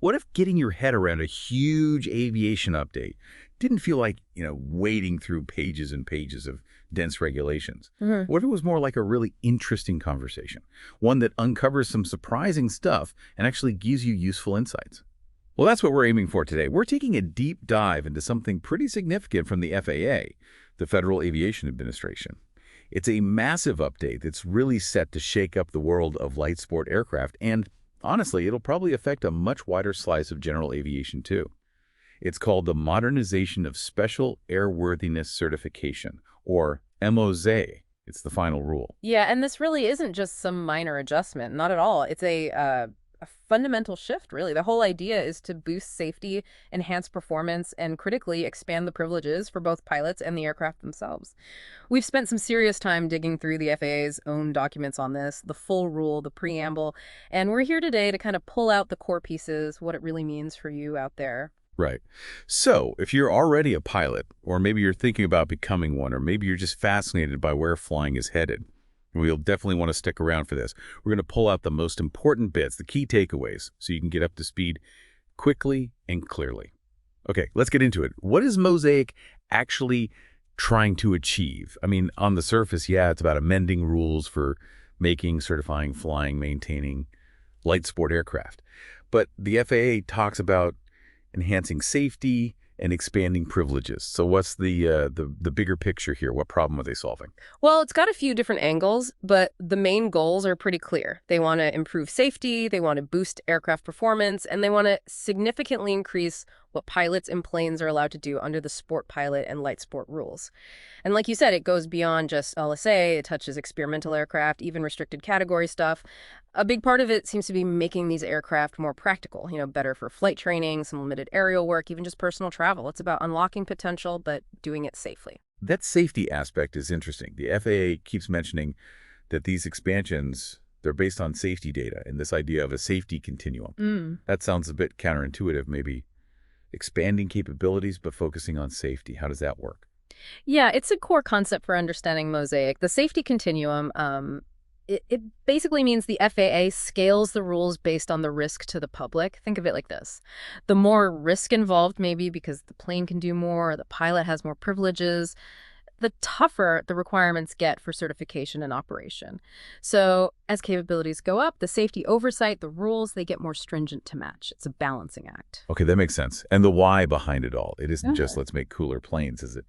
What if getting your head around a huge aviation update didn't feel like, wading through pages and pages of dense regulations? Mhm. What if it was more like a really interesting conversation, one that uncovers some surprising stuff and actually gives you useful insights? Well, that's what we're aiming for today. We're taking a deep dive into something pretty significant from the FAA, the Federal Aviation Administration. It's a massive update that's really set to shake up the world of light sport aircraft, and honestly, it'll probably affect a much wider slice of general aviation too. It's called the Modernization of Special Airworthiness Certification, or MOSAIC. It's the final rule. Yeah, and this really isn't just some minor adjustment. Not at all. It's a fundamental shift, really. The whole idea is to boost safety, enhance performance, and critically expand the privileges for both pilots and the aircraft themselves. We've spent some serious time digging through the FAA's own documents on this, the full rule, the preamble, and we're here today to kind of pull out the core pieces, what it really means for you out there. Right. So, if you're already a pilot, or maybe you're thinking about becoming one, or maybe you're just fascinated by where flying is headed, we'll definitely want to stick around for this. We're going to pull out the most important bits, the key takeaways, so you can get up to speed quickly and clearly. Okay, let's get into it. What is Mosaic actually trying to achieve? I mean, on the surface, yeah, it's about amending rules for making, certifying, flying, maintaining light sport aircraft. But the FAA talks about enhancing safety and expanding privileges. So what's the bigger picture here? What problem are they solving? Well, it's got a few different angles, but the main goals are pretty clear. They want to improve safety, they want to boost aircraft performance, and they want to significantly increase what pilots and planes are allowed to do under the sport pilot and light sport rules. And like you said, it goes beyond just LSA, it touches experimental aircraft, even restricted category stuff. A big part of it seems to be making these aircraft more practical, better for flight training, some limited aerial work, even just personal travel. It's about unlocking potential, but doing it safely. That safety aspect is interesting. The FAA keeps mentioning that these expansions, they're based on safety data and this idea of a safety continuum. Mm. That sounds a bit counterintuitive, maybe expanding capabilities but focusing on safety. How does that work? Yeah, it's a core concept for understanding Mosaic. The safety continuum, it basically means the FAA scales the rules based on the risk to the public. Think of it like this. The more risk involved, maybe because the plane can do more, or the pilot has more privileges, the tougher the requirements get for certification and operation. So as capabilities go up, the safety oversight, the rules, they get more stringent to match. It's a balancing act. Okay, that makes sense. And the why behind it all. It isn't just Yeah. let's make cooler planes, is it?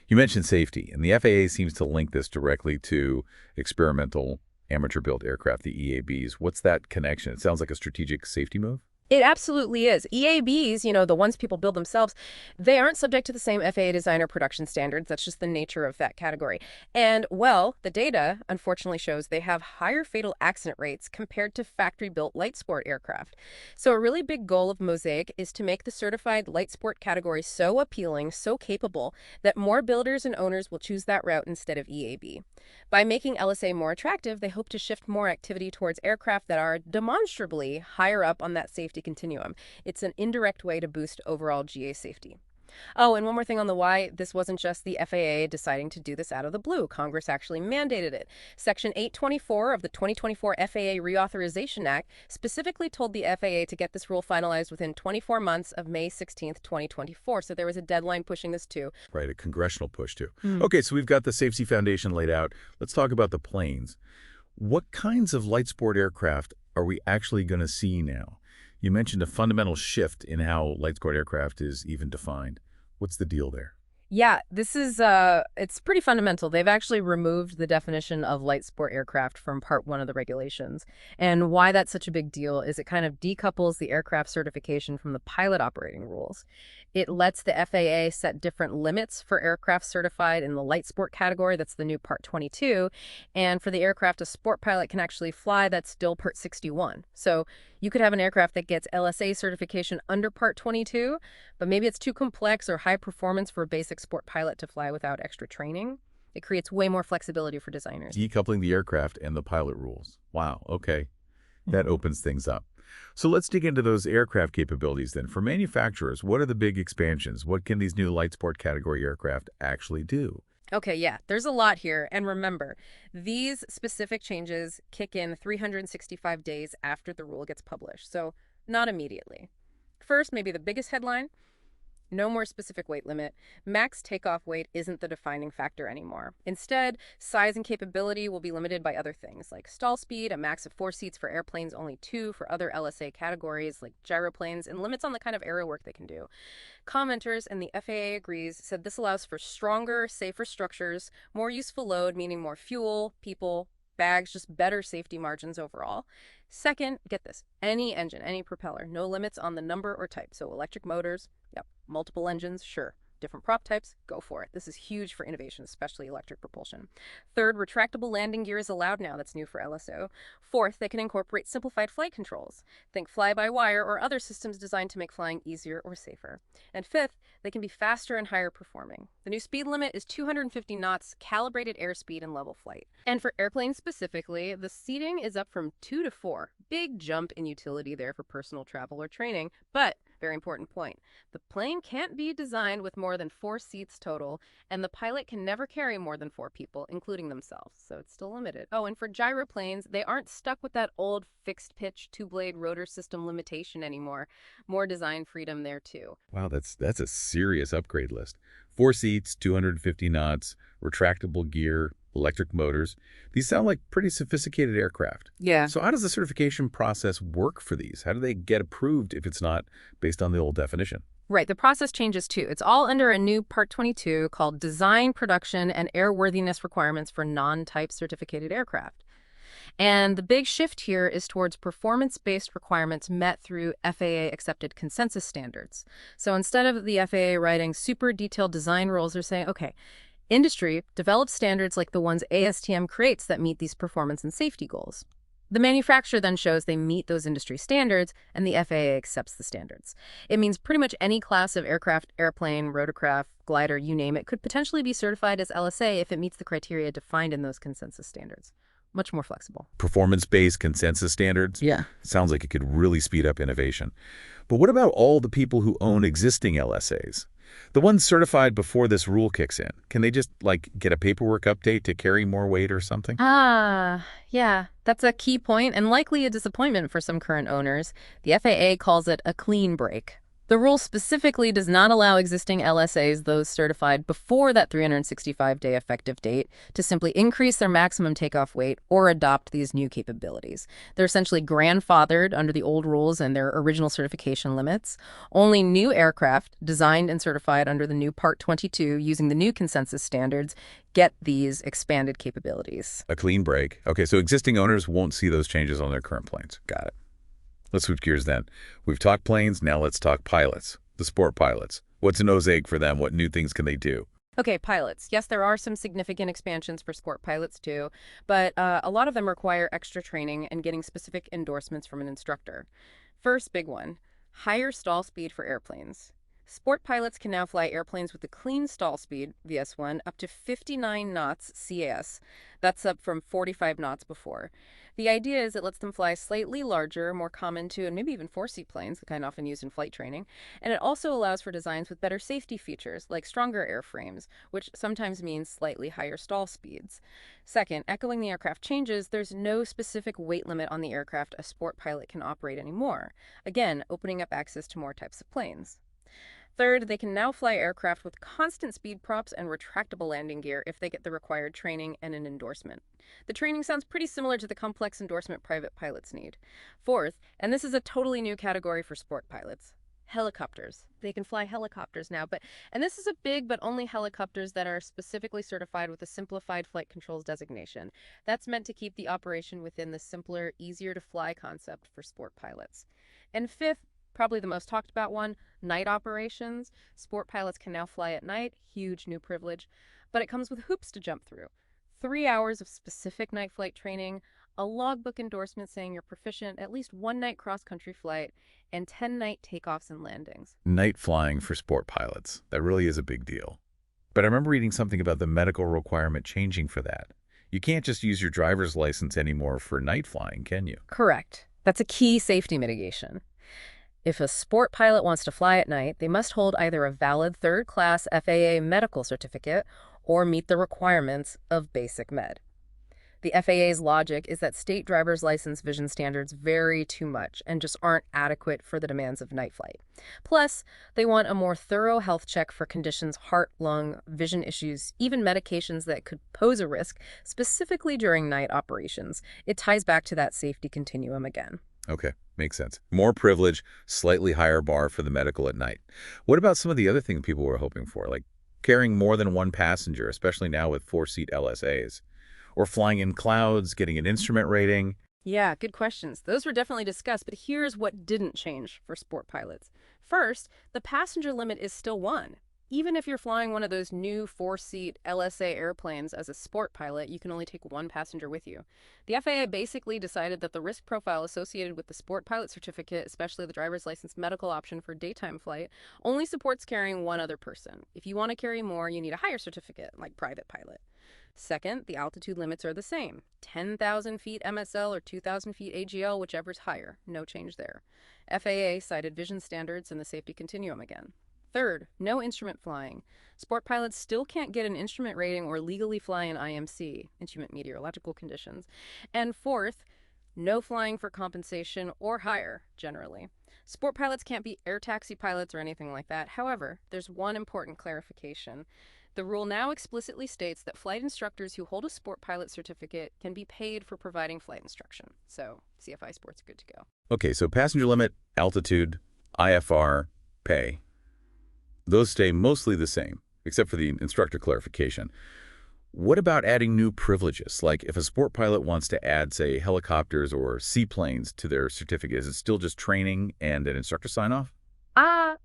You mentioned safety, and the FAA seems to link this directly to experimental amateur-built aircraft, the EABs. What's that connection? It sounds like a strategic safety move. It absolutely is. EABs, the ones people build themselves, they aren't subject to the same FAA design or production standards. That's just the nature of that category. And, well, the data, unfortunately, shows they have higher fatal accident rates compared to factory-built light sport aircraft. So a really big goal of Mosaic is to make the certified light sport category so appealing, so capable, that more builders and owners will choose that route instead of EAB. By making LSA more attractive, they hope to shift more activity towards aircraft that are demonstrably higher up on that safety continuum. It's an indirect way to boost overall GA safety. Oh, and one more thing on the why. This wasn't just the FAA deciding to do this out of the blue. Congress actually mandated it. Section 824 of the 2024 FAA Reauthorization Act specifically told the FAA to get this rule finalized within 24 months of May 16th, 2024. So there was a deadline pushing this too. Right, a congressional push too. Hmm. Okay, so we've got the safety foundation laid out. Let's talk about the planes. What kinds of light sport aircraft are we actually going to see now? You mentioned a fundamental shift in how light sport aircraft is even defined. What's the deal there? Yeah, this is it's pretty fundamental. They've actually removed the definition of light sport aircraft from Part 1 of the regulations. And why that's such a big deal is it kind of decouples the aircraft certification from the pilot operating rules. It lets the FAA set different limits for aircraft certified in the light sport category. That's the new Part 22. And for the aircraft a sport pilot can actually fly, that's still Part 61. So you could have an aircraft that gets LSA certification under Part 22, but maybe it's too complex or high performance for a basic sport pilot to fly without extra training. It creates way more flexibility for designers. Decoupling the aircraft and the pilot rules. Wow, okay. That opens things up. So let's dig into those aircraft capabilities then. For manufacturers, what are the big expansions? What can these new light sport category aircraft actually do? Okay, yeah, there's a lot here. And remember, these specific changes kick in 365 days after the rule gets published, so not immediately. First, maybe the biggest headline: no more specific weight limit. Max takeoff weight isn't the defining factor anymore. Instead, size and capability will be limited by other things, like stall speed, a max of 4 seats for airplanes, only 2 for other LSA categories, like gyroplanes, and limits on the kind of aero work they can do. Commenters, and the FAA agrees, said this allows for stronger, safer structures, more useful load, meaning more fuel, people, bags, just better safety margins overall. Second, get this, any engine, any propeller, no limits on the number or type. So electric motors, yep, multiple engines, sure. Different prop types, go for it. This is huge for innovation, especially electric propulsion. Third, retractable landing gear is allowed now. That's new for LSO. Fourth, they can incorporate simplified flight controls. Think fly-by-wire or other systems designed to make flying easier or safer. And fifth, they can be faster and higher performing. The new speed limit is 250 knots, calibrated airspeed and level flight. And for airplanes specifically, the seating is up from 2 to 4. Big jump in utility there for personal travel or training, but very important point. The plane can't be designed with more than 4 seats total, and the pilot can never carry more than 4 people, including themselves, so it's still limited. Oh, and for gyroplanes, they aren't stuck with that old fixed-pitch two-blade rotor system limitation anymore. More design freedom there, too. Wow, that's a serious upgrade list. 4 seats, 250 knots, retractable gear, electric motors. These sound like pretty sophisticated aircraft. Yeah. So how does the certification process work for these? How do they get approved if it's not based on the old definition? Right, the process changes too. It's all under a new Part 22 called Design, Production, and Airworthiness Requirements for Non-Type Certificated Aircraft. And the big shift here is towards performance-based requirements met through FAA-accepted consensus standards. So instead of the FAA writing super detailed design rules, they're saying, okay, industry develops standards like the ones ASTM creates that meet these performance and safety goals. The manufacturer then shows they meet those industry standards, and the FAA accepts the standards. It means pretty much any class of aircraft, airplane, rotorcraft, glider, you name it, could potentially be certified as LSA if it meets the criteria defined in those consensus standards. Much more flexible. Performance-based consensus standards? Yeah. Sounds like it could really speed up innovation. But what about all the people who own existing LSAs? The ones certified before this rule kicks in, can they just, get a paperwork update to carry more weight or something? Yeah, that's a key point and likely a disappointment for some current owners. The FAA calls it a clean break. The rule specifically does not allow existing LSAs, those certified before that 365-day effective date, to simply increase their maximum takeoff weight or adopt these new capabilities. They're essentially grandfathered under the old rules and their original certification limits. Only new aircraft designed and certified under the new Part 22 using the new consensus standards get these expanded capabilities. A clean break. Okay, so existing owners won't see those changes on their current planes. Got it. Let's switch gears then. We've talked planes, now let's talk pilots. The sport pilots. What's a nose egg for them? What new things can they do? Okay, pilots. Yes, there are some significant expansions for sport pilots too, but a lot of them require extra training and getting specific endorsements from an instructor. First big one, higher stall speed for airplanes. Sport pilots can now fly airplanes with a clean stall speed, VS1, up to 59 knots CAS. That's up from 45 knots before. The idea is it lets them fly slightly larger, more common to, and maybe even 4-seat planes, the kind often used in flight training. And it also allows for designs with better safety features, like stronger airframes, which sometimes means slightly higher stall speeds. Second, echoing the aircraft changes, there's no specific weight limit on the aircraft a sport pilot can operate anymore. Again, opening up access to more types of planes. Third, they can now fly aircraft with constant speed props and retractable landing gear if they get the required training and an endorsement. The training sounds pretty similar to the complex endorsement private pilots need. Fourth, and this is a totally new category for sport pilots, helicopters. They can fly helicopters now, and this is a big but only helicopters that are specifically certified with a simplified flight controls designation. That's meant to keep the operation within the simpler, easier to fly concept for sport pilots. And fifth, probably the most talked about one, night operations. Sport pilots can now fly at night, huge new privilege, but it comes with hoops to jump through. 3 hours of specific night flight training, a logbook endorsement saying you're proficient, at least 1 night cross-country flight, and 10 night takeoffs and landings. Night flying for sport pilots. That really is a big deal. But I remember reading something about the medical requirement changing for that. You can't just use your driver's license anymore for night flying, can you? Correct. That's a key safety mitigation. If a sport pilot wants to fly at night, they must hold either a valid third-class FAA medical certificate or meet the requirements of basic med. The FAA's logic is that state driver's license vision standards vary too much and just aren't adequate for the demands of night flight. Plus, they want a more thorough health check for conditions, heart, lung, vision issues, even medications that could pose a risk, specifically during night operations. It ties back to that safety continuum again. Okay, makes sense. More privilege, slightly higher bar for the medical at night. What about some of the other things people were hoping for, like carrying more than one passenger, especially now with four-seat LSAs, or flying in clouds, getting an instrument rating? Yeah, good questions. Those were definitely discussed, but here's what didn't change for sport pilots. First, the passenger limit is still one. Even if you're flying one of those new four-seat LSA airplanes as a sport pilot, you can only take one passenger with you. The FAA basically decided that the risk profile associated with the sport pilot certificate, especially the driver's license medical option for daytime flight, only supports carrying one other person. If you want to carry more, you need a higher certificate, like private pilot. Second, the altitude limits are the same. 10,000 feet MSL or 2,000 feet AGL, whichever's higher. No change there. FAA cited vision standards and the safety continuum again. Third, no instrument flying. Sport pilots still can't get an instrument rating or legally fly in IMC, instrument meteorological conditions. And fourth, no flying for compensation or higher, generally. Sport pilots can't be air taxi pilots or anything like that. However, there's one important clarification. The rule now explicitly states that flight instructors who hold a sport pilot certificate can be paid for providing flight instruction. So CFI Sport's good to go. Okay, so passenger limit, altitude, IFR, pay. Those stay mostly the same, except for the instructor clarification. What about adding new privileges? Like if a sport pilot wants to add, say, helicopters or seaplanes to their certificate, is it still just training and an instructor sign-off?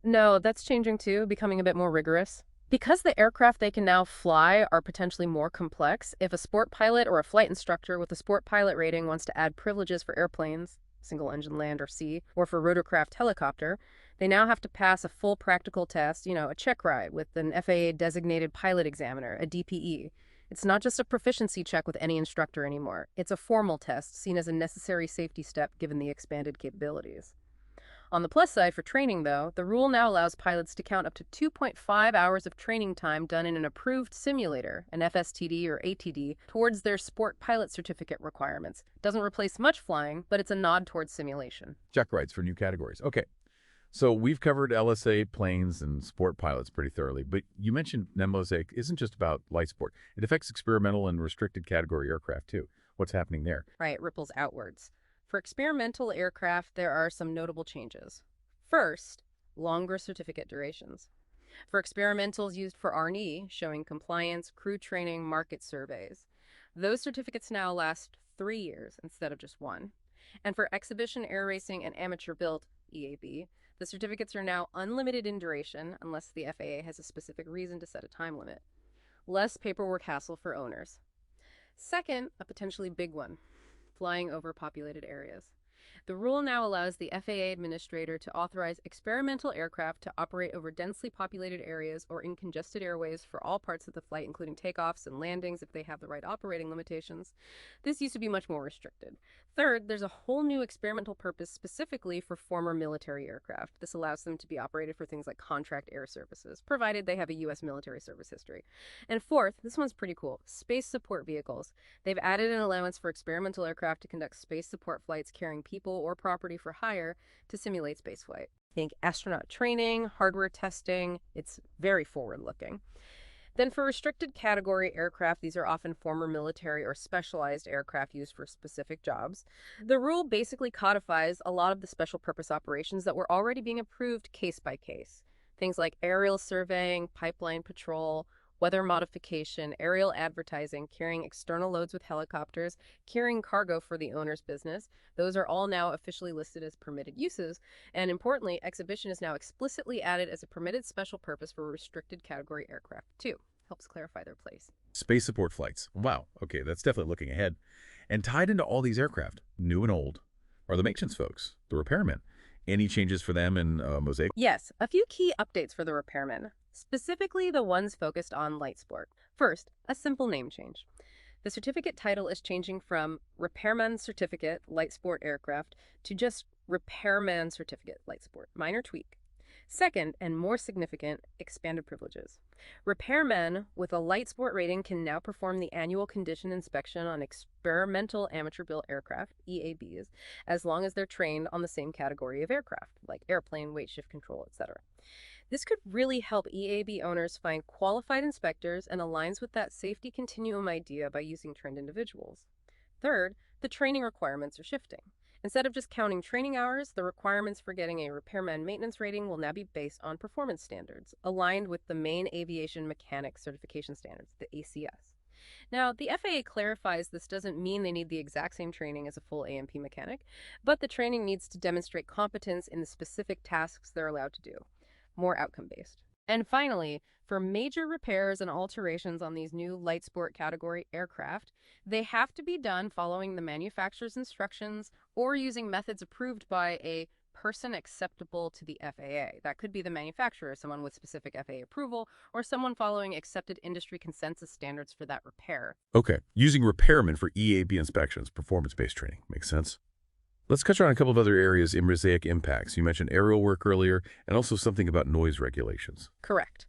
No, that's changing too, becoming a bit more rigorous. Because the aircraft they can now fly are potentially more complex, if a sport pilot or a flight instructor with a sport pilot rating wants to add privileges for airplanes, single-engine land or sea, or for rotorcraft helicopter, they now have to pass a full practical test, a check ride with an FAA-designated pilot examiner, a DPE. It's not just a proficiency check with any instructor anymore. It's a formal test seen as a necessary safety step given the expanded capabilities. On the plus side for training, though, the rule now allows pilots to count up to 2.5 hours of training time done in an approved simulator, an FSTD or ATD, towards their sport pilot certificate requirements. Doesn't replace much flying, but it's a nod towards simulation. Check rides for new categories. Okay, so we've covered LSA planes and sport pilots pretty thoroughly, but you mentioned MOSAIC isn't just about light sport. It affects experimental and restricted category aircraft, too. What's happening there? Right, it ripples outwards. For experimental aircraft, there are some notable changes. First, longer certificate durations. For experimentals used for R&E, showing compliance, crew training, market surveys, those certificates now last 3 years instead of just one. And for exhibition air racing and amateur built, EAB, the certificates are now unlimited in duration unless the FAA has a specific reason to set a time limit. Less paperwork hassle for owners. Second, a potentially big one, flying over populated areas. The rule now allows the FAA administrator to authorize experimental aircraft to operate over densely populated areas or in congested airways for all parts of the flight, including takeoffs and landings if they have the right operating limitations. This used to be much more restricted. Third, there's a whole new experimental purpose specifically for former military aircraft. This allows them to be operated for things like contract air services, provided they have a U.S. military service history. And fourth, this one's pretty cool, space support vehicles. They've added an allowance for experimental aircraft to conduct space support flights carrying people or property for hire to simulate spaceflight. Think astronaut training, hardware testing. It's very forward-looking. Then for restricted category aircraft, these are often former military or specialized aircraft used for specific jobs. The rule basically codifies a lot of the special purpose operations that were already being approved case by case. Things like aerial surveying, pipeline patrol, weather modification, aerial advertising, carrying external loads with helicopters, carrying cargo for the owner's business. Those are all now officially listed as permitted uses. And importantly, exhibition is now explicitly added as a permitted special purpose for restricted category aircraft, too. Helps clarify their place. Space support flights. Wow. Okay, that's definitely looking ahead. And tied into all these aircraft, new and old, are the maintenance folks, the repairmen. Any changes for them in MOSAIC? Yes, a few key updates for the repairmen, specifically the ones focused on light sport. First, a simple name change. The certificate title is changing from Repairman Certificate Light Sport Aircraft to just Repairman Certificate Light Sport. Minor tweak. Second, and more significant, expanded privileges. Repairmen with a light sport rating can now perform the annual condition inspection on experimental amateur-built aircraft, EABs, as long as they're trained on the same category of aircraft, like airplane, weight shift control, etc. This could really help EAB owners find qualified inspectors and aligns with that safety continuum idea by using trained individuals. Third, the training requirements are shifting. Instead of just counting training hours, the requirements for getting a repairman maintenance rating will now be based on performance standards, aligned with the main aviation mechanics certification standards, the ACS. Now, the FAA clarifies this doesn't mean they need the exact same training as a full A&P mechanic, but the training needs to demonstrate competence in the specific tasks they're allowed to do, more outcome-based. And finally, for major repairs and alterations on these new light sport category aircraft, they have to be done following the manufacturer's instructions or using methods approved by a person acceptable to the FAA. That could be the manufacturer, someone with specific FAA approval, or someone following accepted industry consensus standards for that repair. Okay, using repairmen for EAB inspections, performance-based training. Makes sense. Let's touch on a couple of other areas in MOSAIC impacts. You mentioned aerial work earlier, and also something about noise regulations. Correct.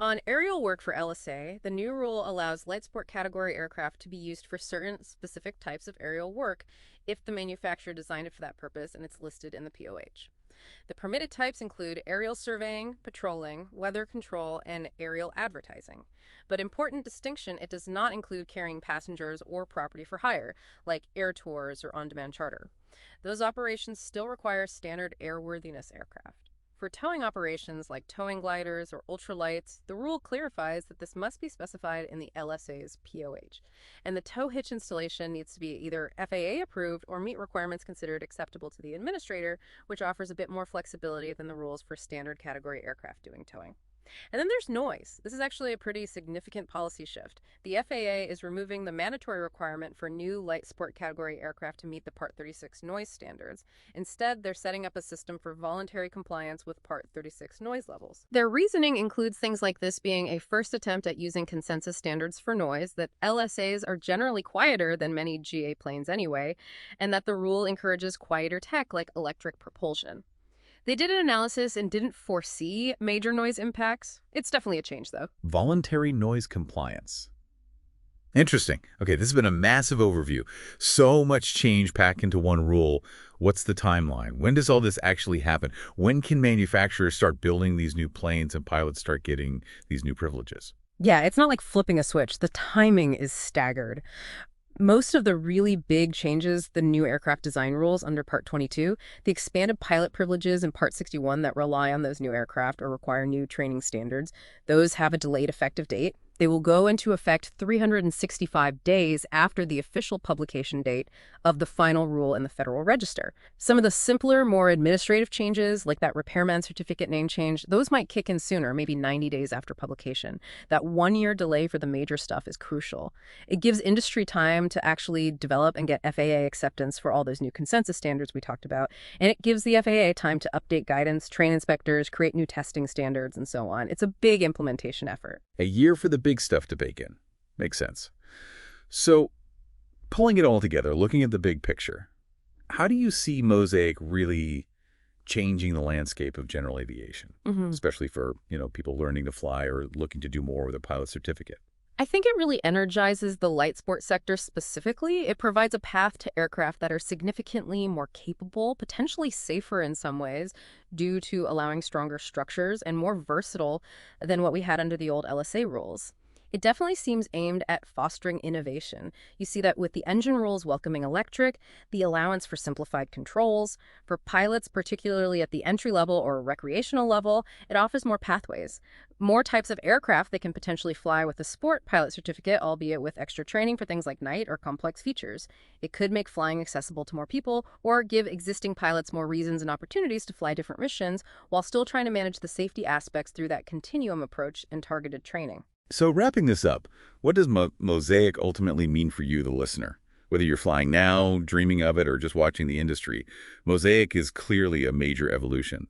On aerial work for LSA, the new rule allows light sport category aircraft to be used for certain specific types of aerial work if the manufacturer designed it for that purpose and it's listed in the POH. The permitted types include aerial surveying, patrolling, weather control, and aerial advertising. But important distinction, it does not include carrying passengers or property for hire, like air tours or on-demand charter. Those operations still require standard airworthiness aircraft. For towing operations like towing gliders or ultralights, the rule clarifies that this must be specified in the LSA's POH, and the tow hitch installation needs to be either FAA approved or meet requirements considered acceptable to the administrator, which offers a bit more flexibility than the rules for standard category aircraft doing towing. And then there's noise. This is actually a pretty significant policy shift. The FAA is removing the mandatory requirement for new light sport category aircraft to meet the Part 36 noise standards. Instead, they're setting up a system for voluntary compliance with Part 36 noise levels. Their reasoning includes things like this being a first attempt at using consensus standards for noise, that LSAs are generally quieter than many GA planes anyway, and that the rule encourages quieter tech like electric propulsion. They did an analysis and didn't foresee major noise impacts. It's definitely a change, though. Voluntary noise compliance. Interesting. Okay, this has been a massive overview. So much change packed into one rule. What's the timeline? When does all this actually happen? When can manufacturers start building these new planes and pilots start getting these new privileges? Yeah, it's not like flipping a switch. The timing is staggered. Most of the really big changes, the new aircraft design rules under Part 22, the expanded pilot privileges in Part 61 that rely on those new aircraft or require new training standards, those have a delayed effective date. They will go into effect 365 days after the official publication date of the final rule in the Federal Register. Some of the simpler, more administrative changes, like that repairman certificate name change, those might kick in sooner, maybe 90 days after publication. That one-year delay for the major stuff is crucial. It gives industry time to actually develop and get FAA acceptance for all those new consensus standards we talked about, and it gives the FAA time to update guidance, train inspectors, create new testing standards, and so on. It's a big implementation effort. A year for the big stuff to bake in. Makes sense. So, pulling it all together, looking at the big picture, how do you see MOSAIC really changing the landscape of general aviation, especially for, people learning to fly or looking to do more with a pilot certificate? I think it really energizes the light sport sector specifically. It provides a path to aircraft that are significantly more capable, potentially safer in some ways, due to allowing stronger structures and more versatile than what we had under the old LSA rules. It definitely seems aimed at fostering innovation. You see that with the engine rules welcoming electric, the allowance for simplified controls. For pilots, particularly at the entry level or recreational level, it offers more pathways. More types of aircraft they can potentially fly with a sport pilot certificate, albeit with extra training for things like night or complex features. It could make flying accessible to more people or give existing pilots more reasons and opportunities to fly different missions while still trying to manage the safety aspects through that continuum approach and targeted training. So wrapping this up, what does MOSAIC ultimately mean for you, the listener? Whether you're flying now, dreaming of it, or just watching the industry, MOSAIC is clearly a major evolution.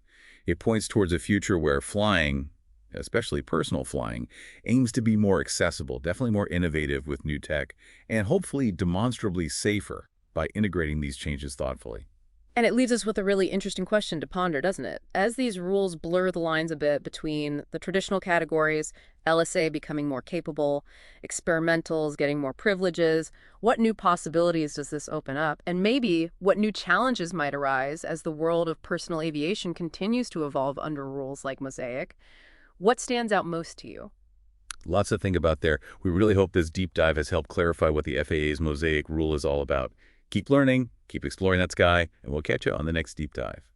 It points towards a future where flying, especially personal flying, aims to be more accessible, definitely more innovative with new tech, and hopefully demonstrably safer by integrating these changes thoughtfully. And it leaves us with a really interesting question to ponder, doesn't it? As these rules blur the lines a bit between the traditional categories, LSA becoming more capable, experimentals getting more privileges, what new possibilities does this open up? And maybe what new challenges might arise as the world of personal aviation continues to evolve under rules like Mosaic? What stands out most to you? Lots to think about there. We really hope this deep dive has helped clarify what the FAA's Mosaic rule is all about. Keep learning, keep exploring that sky, and we'll catch you on the next deep dive.